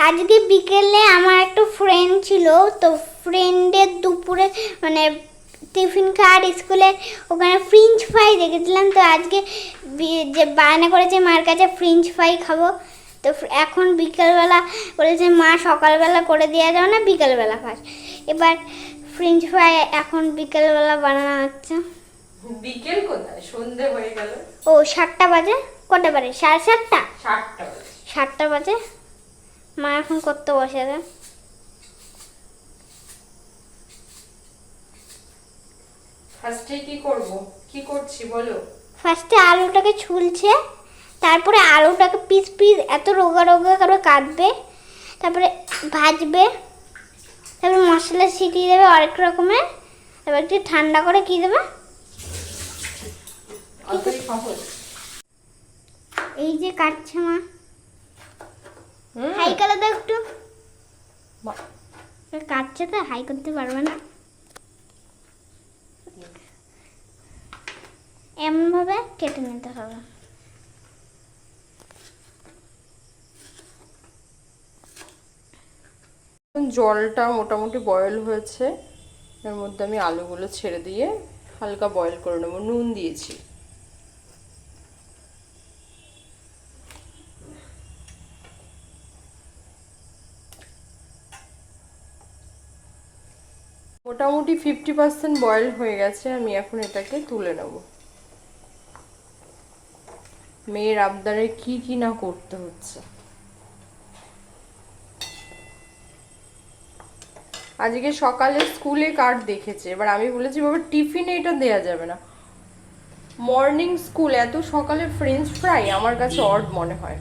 আজকে বিকেলে আমার একটা ফ্রেন্ড ছিল, তো ফ্রেন্ডের দুপুরে মানে টিফিন খাওয়ার স্কুলে ওখানে ফ্রেঞ্চ ফ্রাই দেখেছিলাম। তো আজকে যে বায়না করেছে মার কাছে ফ্রেঞ্চ ফ্রাই খাবো। তো এখন বিকেলবেলা বলেছে মা সকালবেলা করে দেওয়া যাও না, বিকেলবেলা খাস। এবার ফ্রেঞ্চ ফ্রাই এখন বিকেলবেলা বানানো হচ্ছে। বিকেল কোথায়, সন্ধে হয়ে গেল। ও 7টা বাজে। কটা বাজে? 7:30। 7টা বাজে। 7টা বাজে। মা এখন করতে বসেছে। ফার্স্টে কি করব, কি করছি বলো? ফার্স্টে আলুটাকে ছুলছে, তারপরে আলুটাকে পিস পিস এত রোগা রোগা করে কাটবে, তারপরে ভাজবে, তারপরে মশলা ছিটিয়ে দেবে অনেক রকমের, তারপর একটু ঠান্ডা করে কি দেবে। এই যে কাটছে মা। হাই করে দাও একটু। কাটছে তো, হাই করতে পারবে না। এমন ভাবে কেটে নিতে হবে। জলটা মোটামুটি বয়েল হয়েছে, এর মধ্যে আমি আলুগুলো ছেড়ে দিয়ে হালকা বয়েল করে নেবো। নুন দিয়েছি। মোটামুটি 50% বয়েল হয়ে গেছে, আমি এখন এটাকে তুলে নেব। মেয়ের আবদারে কি কি না করতে হচ্ছে। আজকে সকালে স্কুলে কার্ড দেখেছে, এবার আমি বলেছি বাবা টিফিনে এটা দেয়া যাবে না, মর্নিং স্কুল, এত সকালে ফ্রেঞ্চ ফ্রাই আমার কাছে অড মনে হয়।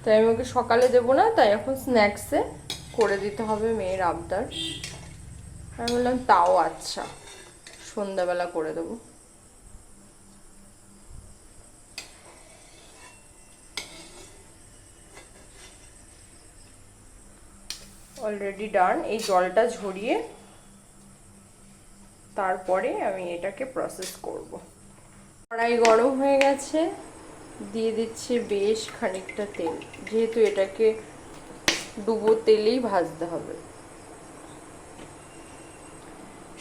তাই আমি ওকে সকালে দেবো না, তাই এখন স্ন্যাক্সে করে দিতে হবে মেয়ের আবদার। আমি বললাম তাও আচ্ছা, সন্ধ্যাবেলা করে দেবো। Already done. এই জলটা ঝরিয়ে তারপরে আমি এটাকে প্রসেস করব। কড়াই গরম হয়ে গেছে, দিয়ে দিচ্ছি বেশ খানিকটা তেল, যেহেতু এটাকে ডুবো তেলেই ভাজতে হবে।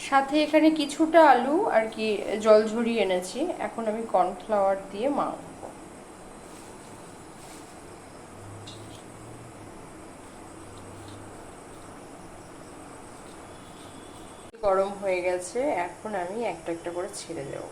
সাথে এখানে কিছুটা আলু আর কি জল ঝরিয়ে এনেছি, এখন আমি কর্নফ্লাওয়ার দিয়ে মাখবো। গরম হয়ে গেছে, এখন আমি একটা একটা করে ছেড়ে দেব।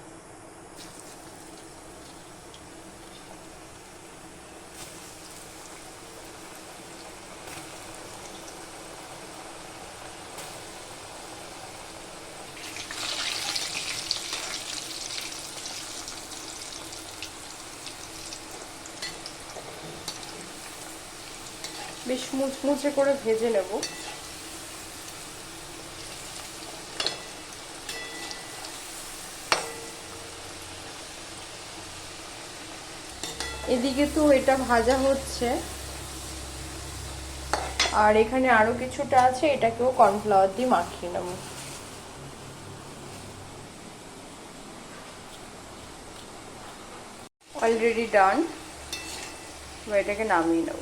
বেশ মুচমুচে করে ভেজে নেব। এদিকে তো এটা ভাজা হচ্ছে, আর এখানে আরো কিছুটা আছে, এটাকেও কর্নফ্লাওয়ার দিয়ে মাখিয়ে নেব। Already done. এবার এটাকে নামিয়ে নেব।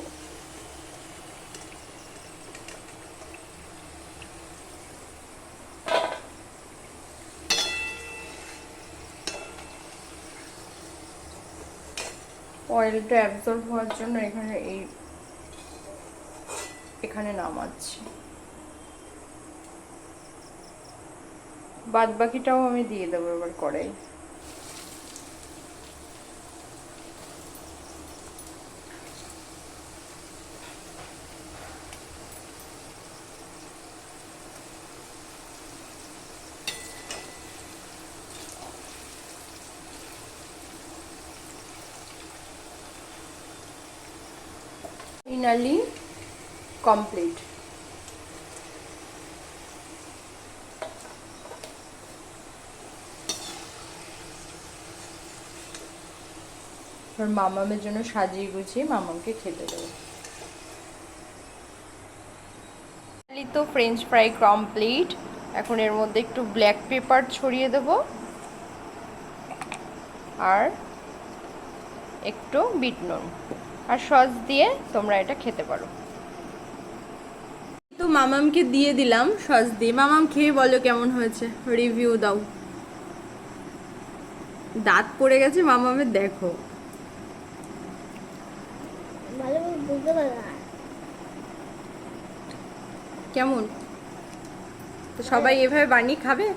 অয়েলটা অ্যাবজর্ব হওয়ার জন্য এখানে নামাচ্ছি। বাদ বাকিটাও আমি দিয়ে দেবো এবার কড়াই। Finally complete. মামামের জন্য সাজিয়ে গুছিয়ে মামামকে খেতে দেবো। তো ফ্রেঞ্চ ফ্রাই কমপ্লিট। এখন এর মধ্যে একটু ব্ল্যাক পেপার ছড়িয়ে দেব আর একটু বিট নুন। আর সস দিয়ে তোমরা এটা খেতে পারো। তো মামামকে দিয়ে দিলাম সস দিয়ে। মামাম খেয়ে বলো কেমন হয়েছে, রিভিউ দাও। দাঁত পড়ে গেছে মামামের, দেখো। ভালো বুঝতে পারলাম না। কেমন? তো সবাই এভাবে বানিয়ে খাবে?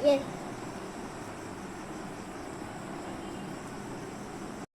Yes.